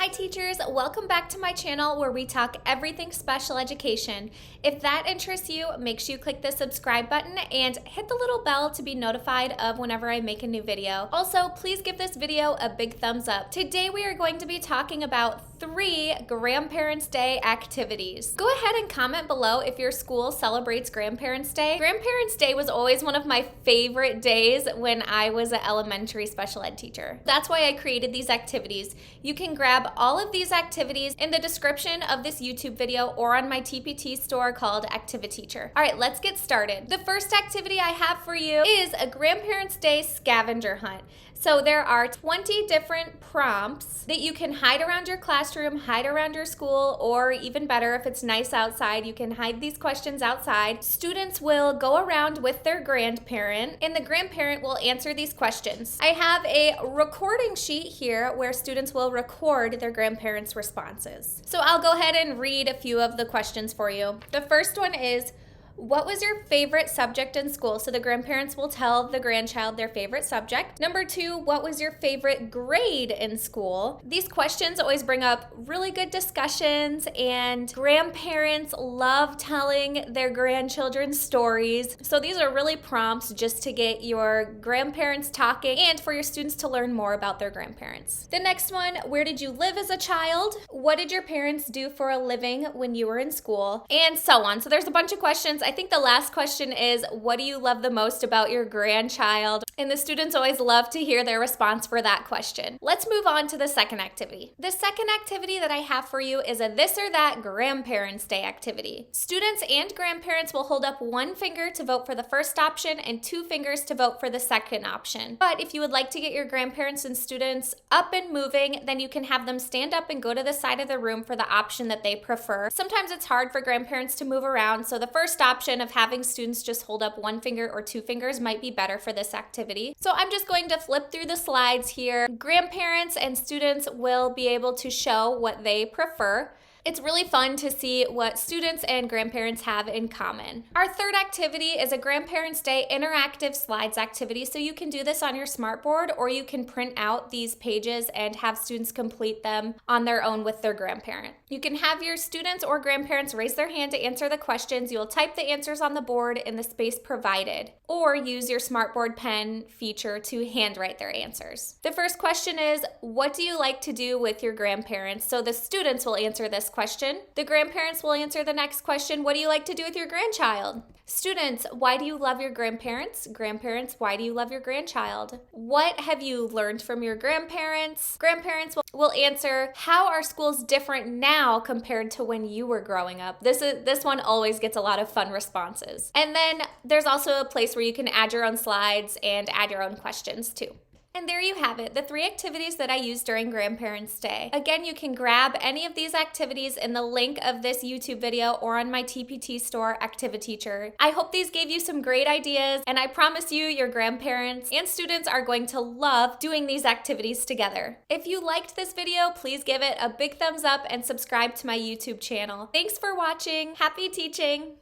Hi teachers, welcome back to my channel where we talk everything special education. If that interests you, make sure you click the subscribe button and hit the little bell to be notified of whenever I make a new video. Also, please give this video a big thumbs up. Today we are going to be talking about 3 Grandparents' Day activities. Go ahead and comment below if your school celebrates Grandparents' Day. Grandparents' Day was always one of my favorite days when I was an elementary special ed teacher. That's why I created these activities. You can grab all of these activities in the description of this YouTube video or on my TPT store called ActiviTeach. All right, let's get started. The first activity I have for you is a Grandparents' Day scavenger hunt. So there are 20 different prompts that you can hide around your classroom, hide around your school, or even better, if it's nice outside, you can hide these questions outside. Students will go around with their grandparent, and the grandparent will answer these questions. I have a recording sheet here where students will record their grandparents' responses. So I'll go ahead and read a few of the questions for you. The first one is, what was your favorite subject in school? So the grandparents will tell the grandchild their favorite subject. Number 2, what was your favorite grade in school? These questions always bring up really good discussions, and grandparents love telling their grandchildren stories. So these are really prompts just to get your grandparents talking and for your students to learn more about their grandparents. The next one, where did you live as a child? What did your parents do for a living when you were in school? And so on. So there's a bunch of questions. I think the last question is, what do you love the most about your grandchild? And the students always love to hear their response for that question. Let's move on to the second activity. The second activity that I have for you is a this or that Grandparents' Day activity. Students and grandparents will hold up 1 finger to vote for the first option and 2 fingers to vote for the second option. But if you would like to get your grandparents and students up and moving, then you can have them stand up and go to the side of the room for the option that they prefer. Sometimes it's hard for grandparents to move around, so the first option of having students just hold up 1 finger or 2 fingers might be better for this activity. So I'm just going to flip through the slides here. Grandparents and students will be able to show what they prefer. It's really fun to see what students and grandparents have in common. Our third activity is a Grandparents' Day interactive slides activity. So you can do this on your smartboard, or you can print out these pages and have students complete them on their own with their grandparent. You can have your students or grandparents raise their hand to answer the questions. You'll type the answers on the board in the space provided, or use your smartboard pen feature to handwrite their answers. The first question is, what do you like to do with your grandparents? So the students will answer this question. The grandparents will answer the next question. What do you like to do with your grandchild? Students, why do you love your grandparents? Grandparents, why do you love your grandchild? What have you learned from your grandparents? Grandparents will answer, how are schools different now compared to when you were growing up? This one always gets a lot of fun responses. And then there's also a place where you can add your own slides and add your own questions too. And there you have it, the 3 activities that I used during Grandparents' Day. Again, you can grab any of these activities in the link of this YouTube video or on my TPT store, ActiviTeach. I hope these gave you some great ideas, and I promise you your grandparents and students are going to love doing these activities together. If you liked this video, please give it a big thumbs up and subscribe to my YouTube channel. Thanks for watching. Happy teaching!